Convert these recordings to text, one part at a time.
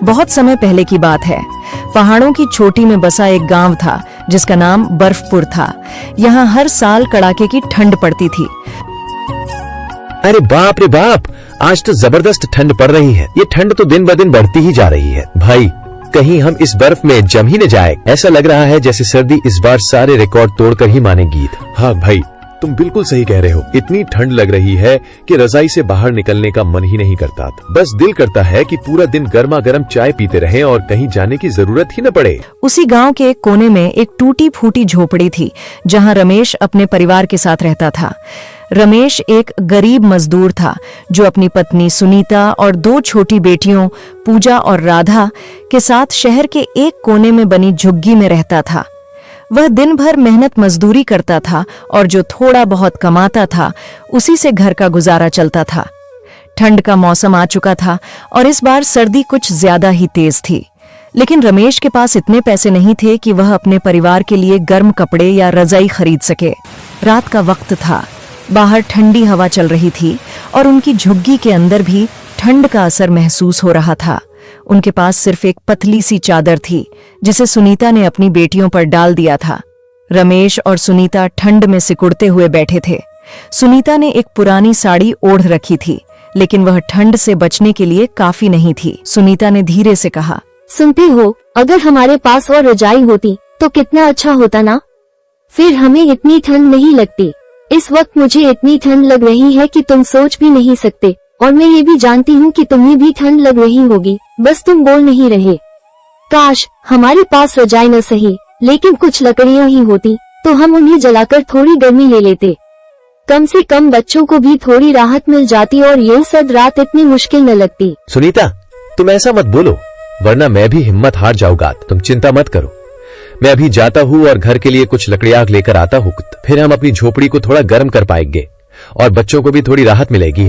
बहुत समय पहले की बात है। पहाड़ों की चोटी में बसा एक गांव था जिसका नाम बर्फपुर था। यहाँ हर साल कड़ाके की ठंड पड़ती थी। अरे बाप रे बाप, आज तो जबरदस्त ठंड पड़ रही है। ये ठंड तो दिन ब दिन बढ़ती ही जा रही है। भाई, कहीं हम इस बर्फ में जम ही न जाए। ऐसा लग रहा है जैसे सर्दी इस बार सारे रिकॉर्ड तोड़कर ही मानेगी। हाँ भाई, तुम बिल्कुल सही कह रहे हो। इतनी ठंड लग रही है कि रजाई से बाहर निकलने का मन ही नहीं करता। बस दिल करता है कि पूरा दिन गर्मा गर्म चाय पीते रहें और कहीं जाने की जरूरत ही न पड़े। उसी गांव के एक कोने में एक टूटी फूटी झोपड़ी थी जहां रमेश अपने परिवार के साथ रहता था। रमेश एक गरीब मजदूर था जो अपनी पत्नी सुनीता और 2 छोटी बेटियों पूजा और राधा के साथ शहर के एक कोने में बनी झुग्गी में रहता था। वह दिन भर मेहनत मजदूरी करता था और जो थोड़ा बहुत कमाता था उसी से घर का गुजारा चलता था। ठंड का मौसम आ चुका था और इस बार सर्दी कुछ ज्यादा ही तेज थी। लेकिन रमेश के पास इतने पैसे नहीं थे कि वह अपने परिवार के लिए गर्म कपड़े या रजाई खरीद सके। रात का वक्त था, बाहर ठंडी हवा चल रही थी और उनकी झुग्गी के अंदर भी ठंड का असर महसूस हो रहा था। उनके पास सिर्फ एक पतली सी चादर थी जिसे सुनीता ने अपनी बेटियों पर डाल दिया था। रमेश और सुनीता ठंड में सिकुड़ते हुए बैठे थे। सुनीता ने एक पुरानी साड़ी ओढ़ रखी थी, लेकिन वह ठंड से बचने के लिए काफी नहीं थी। सुनीता ने धीरे से कहा, सुनते हो, अगर हमारे पास और रजाई होती तो कितना अच्छा होता ना, फिर हमें इतनी ठंड नहीं लगती। इस वक्त मुझे इतनी ठंड लग रही है कि तुम सोच भी नहीं सकते, और मैं ये भी जानती हूँ कि तुम्हें भी ठंड लग रही होगी, बस तुम बोल नहीं रहे। काश हमारे पास रजाई न सही लेकिन कुछ लकड़ियाँ ही होती तो हम उन्हें जलाकर थोड़ी गर्मी ले लेते। कम से कम बच्चों को भी थोड़ी राहत मिल जाती और यह सर्द रात इतनी मुश्किल न लगती। सुनीता, तुम ऐसा मत बोलो, वरना मैं भी हिम्मत हार जाऊंगा। तुम चिंता मत करो, मैं अभी जाता हूँ और घर के लिए कुछ लकड़ियाँ लेकर आता हूँ। फिर हम अपनी झोपड़ी को थोड़ा गर्म कर पाएंगे और बच्चों को भी थोड़ी राहत मिलेगी।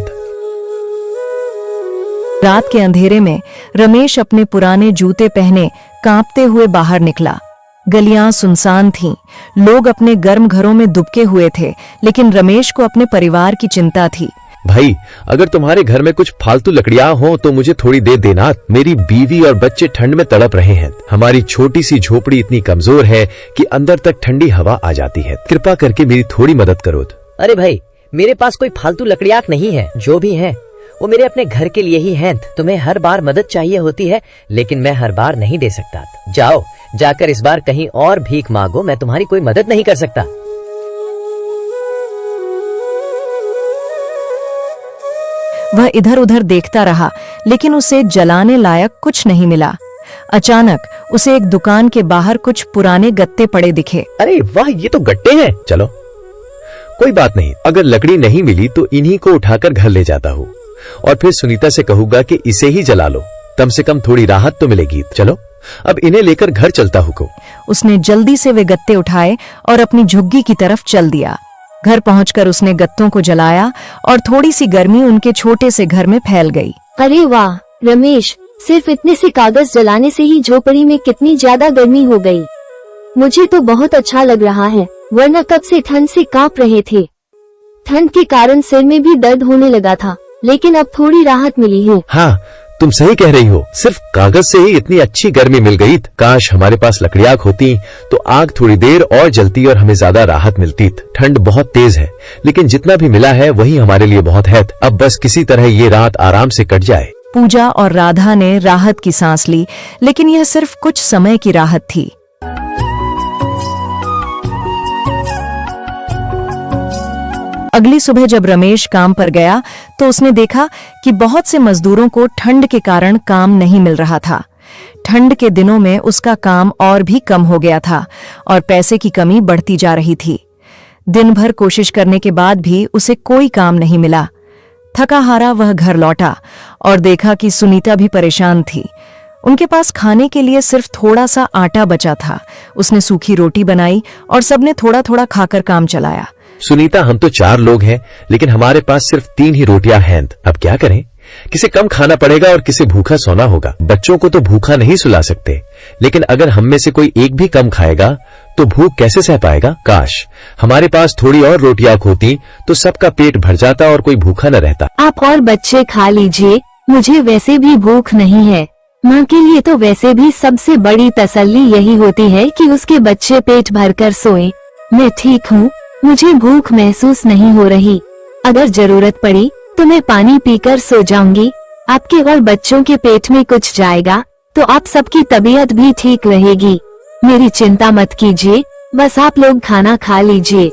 रात के अंधेरे में रमेश अपने पुराने जूते पहने कांपते हुए बाहर निकला। गलियां सुनसान थीं, लोग अपने गर्म घरों में दुबके हुए थे, लेकिन रमेश को अपने परिवार की चिंता थी। भाई, अगर तुम्हारे घर में कुछ फालतू लकड़ियां हो तो मुझे थोड़ी दे देना। मेरी बीवी और बच्चे ठंड में तड़प रहे हैं। हमारी छोटी सी झोपड़ी इतनी कमजोर है कि अंदर तक ठंडी हवा आ जाती है। कृपा करके मेरी थोड़ी मदद करो। अरे भाई, मेरे पास कोई फालतू लकड़ियां नहीं है। जो भी है वो मेरे अपने घर के लिए ही हैं। तुम्हें हर बार मदद चाहिए होती है, लेकिन मैं हर बार नहीं दे सकता। जाओ, जाकर इस बार कहीं और भीख मांगो, मैं तुम्हारी कोई मदद नहीं कर सकता। वह इधर उधर देखता रहा, लेकिन उसे जलाने लायक कुछ नहीं मिला। अचानक उसे एक दुकान के बाहर कुछ पुराने गत्ते पड़े दिखे। अरे वाह, ये तो गट्टे हैं। चलो, कोई बात नहीं, अगर लकड़ी नहीं मिली तो इन्हीं को उठाकर घर ले जाता हूँ और फिर सुनीता से कहूंगा कि इसे ही जला लो, कम से कम थोड़ी राहत तो मिलेगी। चलो, अब इन्हें लेकर घर चलता हूँ। उसने जल्दी से वे गत्ते उठाए और अपनी झुग्गी की तरफ चल दिया। घर पहुंचकर उसने गत्तों को जलाया और थोड़ी सी गर्मी उनके छोटे से घर में फैल गई। अरे वाह रमेश, सिर्फ इतने से कागज जलाने से ही झोपड़ी में कितनी ज्यादा गर्मी हो गई। मुझे तो बहुत अच्छा लग रहा है, वरना कब से ठंड से कांप रहे थे। ठंड के कारण सिर में भी दर्द होने लगा था, लेकिन अब थोड़ी राहत मिली है। हाँ, तुम सही कह रही हो, सिर्फ कागज से ही इतनी अच्छी गर्मी मिल गई। काश हमारे पास लकड़ियाँ होती तो आग थोड़ी देर और जलती और हमें ज्यादा राहत मिलती। ठंड बहुत तेज है, लेकिन जितना भी मिला है वही हमारे लिए बहुत है। अब बस किसी तरह ये रात आराम से कट जाए। पूजा और राधा ने राहत की सांस ली, लेकिन यह सिर्फ कुछ समय की राहत थी। अगली सुबह जब रमेश काम पर गया तो उसने देखा कि बहुत से मजदूरों को ठंड के कारण काम नहीं मिल रहा था। ठंड के दिनों में उसका काम और भी कम हो गया था और पैसे की कमी बढ़ती जा रही थी। दिन भर कोशिश करने के बाद भी उसे कोई काम नहीं मिला। थका हारा वह घर लौटा और देखा कि सुनीता भी परेशान थी। उनके पास खाने के लिए सिर्फ थोड़ा सा आटा बचा था। उसने सूखी रोटी बनाई और सबने थोड़ा थोड़ा खाकर काम चलाया। सुनीता, हम तो 4 लोग हैं, लेकिन हमारे पास सिर्फ 3 ही रोटियां हैं। अब क्या करें? किसे कम खाना पड़ेगा और किसे भूखा सोना होगा। बच्चों को तो भूखा नहीं सुला सकते, लेकिन अगर हम में से कोई एक भी कम खाएगा तो भूख कैसे सह पाएगा। काश हमारे पास थोड़ी और रोटियां होती तो सबका पेट भर जाता और कोई भूखा न रहता। आप और बच्चे खा लीजिए, मुझे वैसे भी भूख नहीं है। माँ के लिए तो वैसे भी सबसे बड़ी तसल्ली यही होती है कि उसके बच्चे पेट भरकर सोए। मैं ठीक हूँ, मुझे भूख महसूस नहीं हो रही। अगर जरूरत पड़ी तो मैं पानी पीकर सो जाऊंगी। आपके और बच्चों के पेट में कुछ जाएगा तो आप सबकी तबीयत भी ठीक रहेगी। मेरी चिंता मत कीजिए, बस आप लोग खाना खा लीजिए।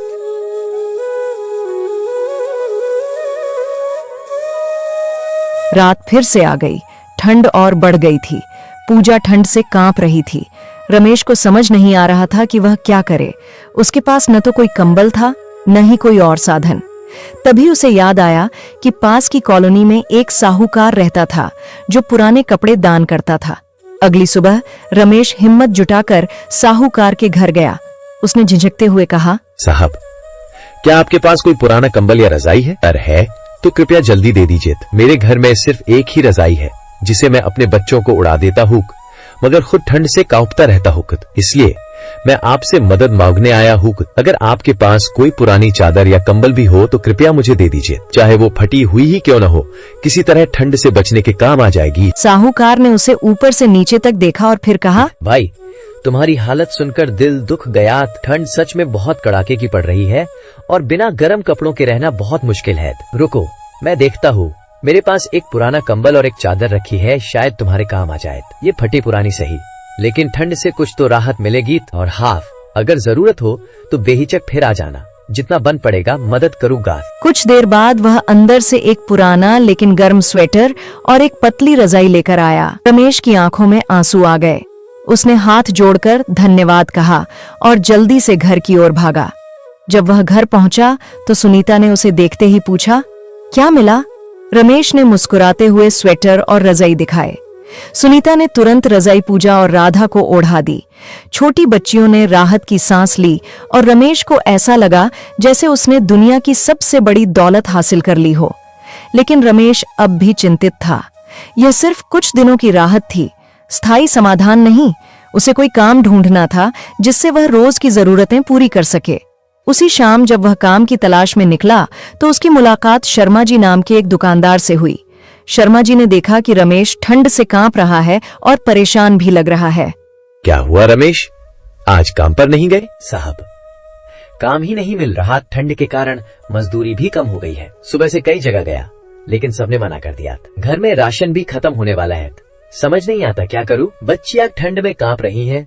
रात फिर से आ गई। ठंड और बढ़ गई थी। पूजा ठंड से कांप रही थी। रमेश को समझ नहीं आ रहा था कि वह क्या करे। उसके पास न तो कोई कंबल था, न ही कोई और साधन। तभी उसे याद आया कि पास की कॉलोनी में एक साहूकार रहता था जो पुराने कपड़े दान करता था। अगली सुबह रमेश हिम्मत जुटाकर साहूकार के घर गया। उसने झिझकते हुए कहा, साहब, क्या आपके पास कोई पुराना कंबल या रजाई है? अगर है तो कृपया जल्दी दे दीजिए। मेरे घर में सिर्फ एक ही रजाई है जिसे मैं अपने बच्चों को उड़ा देता हूँ, मगर खुद ठंड से कांपता रहता हूँ, इसलिए मैं आपसे मदद मांगने आया हूँ। अगर आपके पास कोई पुरानी चादर या कंबल भी हो तो कृपया मुझे दे दीजिए। चाहे वो फटी हुई ही क्यों न हो, किसी तरह ठंड से बचने के काम आ जाएगी। साहूकार ने उसे ऊपर से नीचे तक देखा और फिर कहा, भाई, तुम्हारी हालत सुनकर दिल दुख गया। ठंड सच में बहुत कड़ाके की पड़ रही है और बिना गर्म कपड़ों के रहना बहुत मुश्किल है। रुको, मैं देखता हूँ। मेरे पास एक पुराना कंबल और एक चादर रखी है, शायद तुम्हारे काम आ जाए। ये फटी पुरानी सही, लेकिन ठंड से कुछ तो राहत मिलेगी। और हाफ, अगर जरूरत हो तो बेहिचक फिर आ जाना, जितना बन पड़ेगा मदद करूंगा। कुछ देर बाद वह अंदर से एक पुराना लेकिन गर्म स्वेटर और एक पतली रजाई लेकर आया। रमेश की आंखों में आंसू आ गए। उसने हाथ जोड़कर धन्यवाद कहा और जल्दी से घर की ओर भागा। जब वह घर पहुंचा तो सुनीता ने उसे देखते ही पूछा, क्या मिला? रमेश ने मुस्कुराते हुए स्वेटर और रजाई दिखाए। सुनीता ने तुरंत रजाई पूजा और राधा को ओढ़ा दी। छोटी बच्चियों ने राहत की सांस ली और रमेश को ऐसा लगा जैसे उसने दुनिया की सबसे बड़ी दौलत हासिल कर ली हो। लेकिन रमेश अब भी चिंतित था। यह सिर्फ कुछ दिनों की राहत थी, स्थायी समाधान नहीं। उसे कोई काम ढूंढना था जिससे वह रोज की जरूरतें पूरी कर सके। उसी शाम जब वह काम की तलाश में निकला तो उसकी मुलाकात शर्मा जी नाम के एक दुकानदार से हुई। शर्मा जी ने देखा कि रमेश ठंड से कांप रहा है और परेशान भी लग रहा है। क्या हुआ रमेश, आज काम पर नहीं गए? साहब, काम ही नहीं मिल रहा। ठंड के कारण मजदूरी भी कम हो गई है। सुबह से कई जगह गया, लेकिन सबने मना कर दिया। घर में राशन भी खत्म होने वाला है। समझ नहीं आता क्या करूं। बच्चियां ठंड में कांप रही हैं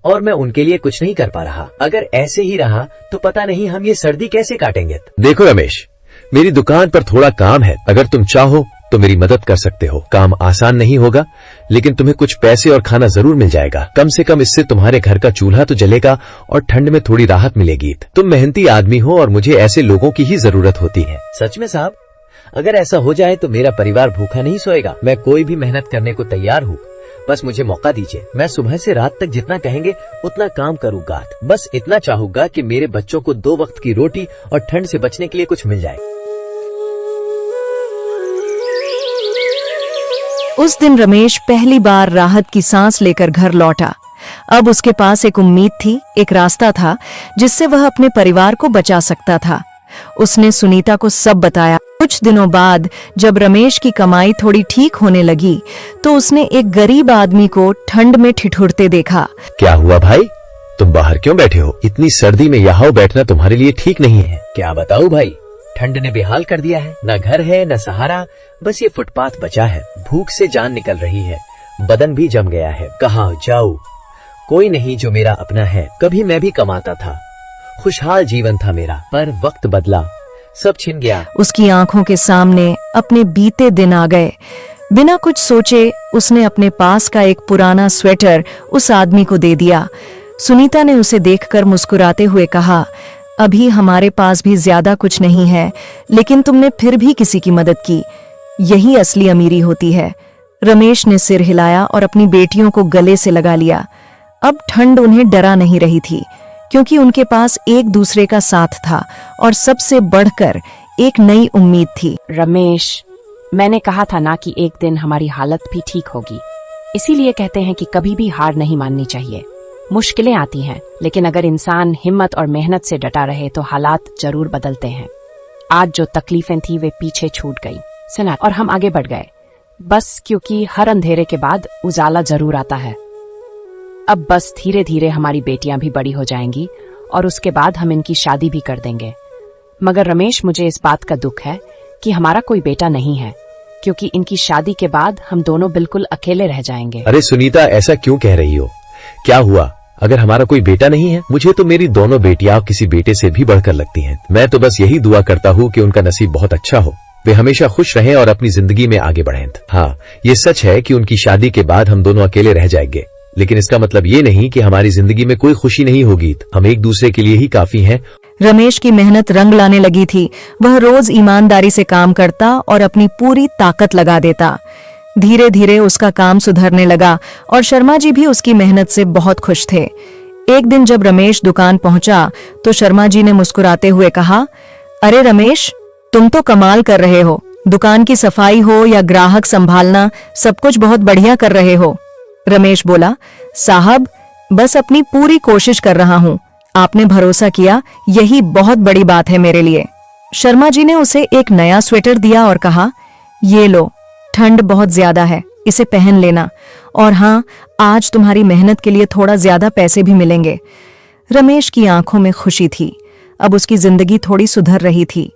और मैं उनके लिए कुछ नहीं कर पा रहा। अगर ऐसे ही रहा तो पता नहीं हम ये सर्दी कैसे काटेंगे। देखो रमेश, मेरी दुकान पर थोड़ा काम है। अगर तुम चाहो तो मेरी मदद कर सकते हो। काम आसान नहीं होगा, लेकिन तुम्हें कुछ पैसे और खाना जरूर मिल जाएगा। कम से कम इससे तुम्हारे घर का चूल्हा तो जलेगा और ठंड में थोड़ी राहत मिलेगी। तुम मेहनती आदमी हो और मुझे ऐसे लोगों की ही जरूरत होती है। सच में साहब, अगर ऐसा हो जाए तो मेरा परिवार भूखा नहीं सोएगा। मैं कोई भी मेहनत करने को तैयार हूँ, बस मुझे मौका दीजिए। मैं सुबह से रात तक जितना कहेंगे उतना काम करूँगा। बस इतना चाहूंगा कि मेरे बच्चों को 2 वक्त की रोटी और ठंड से बचने के लिए कुछ मिल जाए। उस दिन रमेश पहली बार राहत की सांस लेकर घर लौटा। अब उसके पास एक उम्मीद थी, एक रास्ता था जिससे वह अपने परिवार को बचा सकता था। उसने सुनीता को सब बताया। कुछ दिनों बाद जब रमेश की कमाई थोड़ी ठीक होने लगी तो उसने एक गरीब आदमी को ठंड में ठिठुरते देखा। क्या हुआ भाई, तुम बाहर क्यों बैठे हो? इतनी सर्दी में यहाँ बैठना तुम्हारे लिए ठीक नहीं है। क्या बताऊं भाई, ठंड ने बेहाल कर दिया है। न घर है न सहारा, बस ये फुटपाथ बचा है। भूख से जान निकल रही है, बदन भी जम गया है। कहाँ जाऊं? कोई नहीं जो मेरा अपना है। कभी मैं भी कमाता था, खुशहाल जीवन था मेरा, पर वक्त बदला, सब छिन गया। उसकी आंखों के सामने अपने बीते दिन आ गए। बिना कुछ सोचे उसने अपने पास का एक पुराना स्वेटर उस आदमी को दे दिया। सुनीता ने उसे देखकर मुस्कुराते हुए कहा, अभी हमारे पास भी ज्यादा कुछ नहीं है, लेकिन तुमने फिर भी किसी की मदद की, यही असली अमीरी होती है। रमेश ने सिर हिलाया और अपनी बेटियों को गले से लगा लिया। अब ठंड उन्हें डरा नहीं रही थी, क्योंकि उनके पास एक दूसरे का साथ था और सबसे बढ़कर एक नई उम्मीद थी। रमेश, मैंने कहा था ना कि एक दिन हमारी हालत भी ठीक होगी। इसीलिए कहते हैं कि कभी भी हार नहीं माननी चाहिए। मुश्किलें आती हैं, लेकिन अगर इंसान हिम्मत और मेहनत से डटा रहे तो हालात जरूर बदलते हैं। आज जो तकलीफें थी वे पीछे छूट गई सुना, और हम आगे बढ़ गए, बस क्योंकि हर अंधेरे के बाद उजाला जरूर आता है। अब बस धीरे धीरे हमारी बेटियां भी बड़ी हो जाएंगी और उसके बाद हम इनकी शादी भी कर देंगे। मगर रमेश, मुझे इस बात का दुख है कि हमारा कोई बेटा नहीं है, क्योंकि इनकी शादी के बाद हम दोनों बिल्कुल अकेले रह जाएंगे। अरे सुनीता, ऐसा क्यों कह रही हो? क्या हुआ अगर हमारा कोई बेटा नहीं है? मुझे तो मेरी दोनों बेटियां किसी बेटे से भी बढ़कर लगती हैं। मैं तो बस यही दुआ करता हूँ कि उनका नसीब बहुत अच्छा हो, वे हमेशा खुश रहें और अपनी जिंदगी में आगे बढ़ें। हाँ, ये सच है कि उनकी शादी के बाद हम दोनों अकेले रह जाएंगे, लेकिन इसका मतलब ये नहीं कि हमारी जिंदगी में कोई खुशी नहीं होगी। हम एक दूसरे के लिए ही काफी हैं। रमेश की मेहनत रंग लाने लगी थी। वह रोज ईमानदारी से काम करता और अपनी पूरी ताकत लगा देता। धीरे धीरे उसका काम सुधरने लगा और शर्मा जी भी उसकी मेहनत से बहुत खुश थे। एक दिन जब रमेश दुकान पहुंचा तो शर्मा जी ने मुस्कुराते हुए कहा, अरे रमेश, तुम तो कमाल कर रहे हो। दुकान की सफाई हो या ग्राहक संभालना, सब कुछ बहुत बढ़िया कर रहे हो। रमेश बोला, साहब, बस अपनी पूरी कोशिश कर रहा हूँ। आपने भरोसा किया, यही बहुत बड़ी बात है मेरे लिए। शर्मा जी ने उसे एक नया स्वेटर दिया और कहा, ये लो, ठंड बहुत ज्यादा है, इसे पहन लेना। और हाँ, आज तुम्हारी मेहनत के लिए थोड़ा ज्यादा पैसे भी मिलेंगे। रमेश की आंखों में खुशी थी। अब उसकी जिंदगी थोड़ी सुधर रही थी।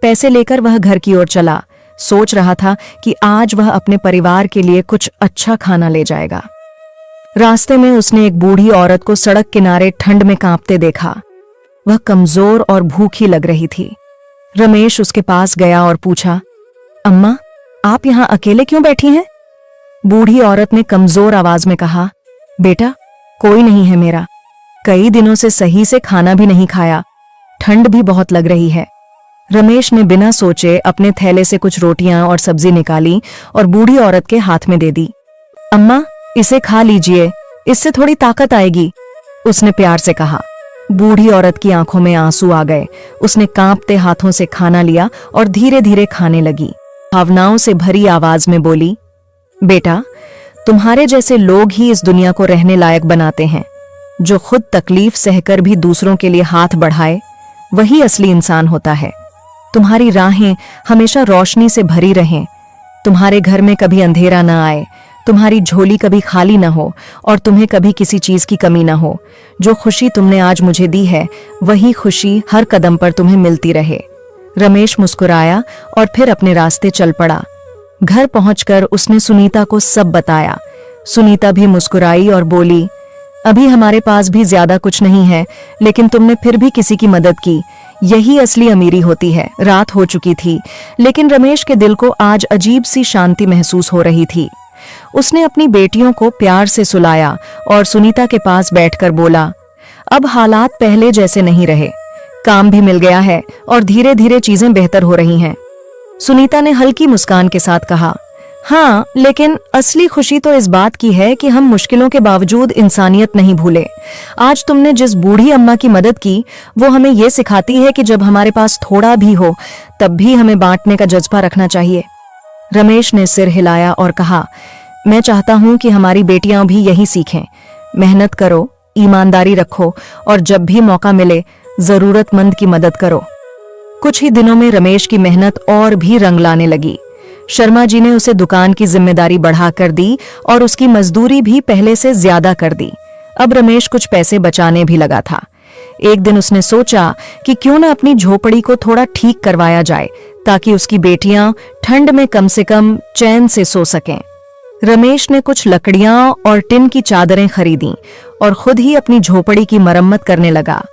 पैसे लेकर वह घर की ओर चला। सोच रहा था कि आज वह अपने परिवार के लिए कुछ अच्छा खाना ले जाएगा। रास्ते में उसने एक बूढ़ी औरत को सड़क किनारे ठंड में कांपते देखा। वह कमजोर और भूखी लग रही थी। रमेश उसके पास गया और पूछा, अम्मा, आप यहां अकेले क्यों बैठी हैं? बूढ़ी औरत ने कमजोर आवाज में कहा, बेटा, कोई नहीं है मेरा। कई दिनों से सही से खाना भी नहीं खाया, ठंड भी बहुत लग रही है। रमेश ने बिना सोचे अपने थैले से कुछ रोटियां और सब्जी निकाली और बूढ़ी औरत के हाथ में दे दी। अम्मा, इसे खा लीजिए, इससे थोड़ी ताकत आएगी, उसने प्यार से कहा। बूढ़ी औरत की आंखों में आंसू आ गए। उसने कांपते हाथों से खाना लिया और धीरे धीरे खाने लगी। भावनाओं से भरी आवाज में बोली, बेटा, तुम्हारे जैसे लोग ही इस दुनिया को रहने लायक बनाते हैं। जो खुद तकलीफ सहकर भी दूसरों के लिए हाथ बढ़ाए, वही असली इंसान होता है। तुम्हारी राहें हमेशा रोशनी से भरी रहें। तुम्हारे घर में कभी अंधेरा न आए, तुम्हारी झोली कभी खाली न हो और तुम्हें कभी किसी चीज की कमी न हो। जो खुशी तुमने आज मुझे दी है, वही खुशी हर कदम पर तुम्हें मिलती रहे। रमेश मुस्कुराया और फिर अपने रास्ते चल पड़ा। घर पहुंचकर उसने सुनीता को सब बताया। सुनीता भी मुस्कुराई और बोली, अभी हमारे पास भी ज्यादा कुछ नहीं है, लेकिन तुमने फिर भी किसी की मदद की, यही असली अमीरी होती है। रात हो चुकी थी, लेकिन रमेश के दिल को आज अजीब सी शांति महसूस हो रही थी। उसने अपनी बेटियों को प्यार से सुलाया और सुनीता के पास बैठकर बोला, अब हालात पहले जैसे नहीं रहे, काम भी मिल गया है और धीरे धीरे चीजें बेहतर हो रही हैं। सुनीता ने हल्की मुस्कान के साथ कहा, हाँ, लेकिन असली खुशी तो इस बात की है कि हम मुश्किलों के बावजूद इंसानियत नहीं भूले। आज तुमने जिस बूढ़ी अम्मा की मदद की, वो हमें ये सिखाती है कि जब हमारे पास थोड़ा भी हो, तब भी हमें बांटने का जज्बा रखना चाहिए। रमेश ने सिर हिलाया और कहा, मैं चाहता हूं कि हमारी बेटियां भी यही सीखें। मेहनत करो, ईमानदारी रखो और जब भी मौका मिले जरूरतमंद की मदद करो। कुछ ही दिनों में रमेश की मेहनत और भी रंग लाने लगी। शर्मा जी ने उसे दुकान की जिम्मेदारी बढ़ाकर दी और उसकी मजदूरी भी पहले से ज्यादा कर दी। अब रमेश कुछ पैसे बचाने भी लगा था। एक दिन उसने सोचा कि क्यों न अपनी झोपड़ी को थोड़ा ठीक करवाया जाए, ताकि उसकी बेटियां ठंड में कम से कम चैन से सो सकें। रमेश ने कुछ लकड़ियां और टिन की चादरें खरीदी और खुद ही अपनी झोपड़ी की मरम्मत करने लगा।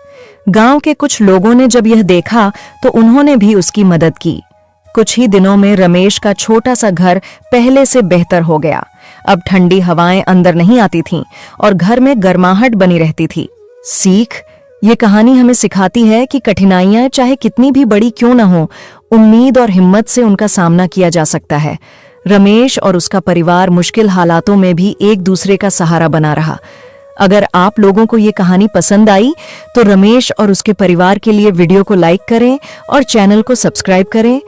गांव के कुछ लोगों ने जब यह देखा तो उन्होंने भी उसकी मदद की। कुछ ही दिनों में रमेश का छोटा सा घर पहले से बेहतर हो गया। अब ठंडी हवाएं अंदर नहीं आती थीं और घर में गर्माहट बनी रहती थी। सीख, ये कहानी हमें सिखाती है कि कठिनाइयां चाहे कितनी भी बड़ी क्यों न हो, उम्मीद और हिम्मत से उनका सामना किया जा सकता है। रमेश और उसका परिवार मुश्किल हालातों में भी एक दूसरे का सहारा बना रहा। अगर आप लोगों को ये कहानी पसंद आई तो रमेश और उसके परिवार के लिए वीडियो को लाइक करें और चैनल को सब्सक्राइब करें।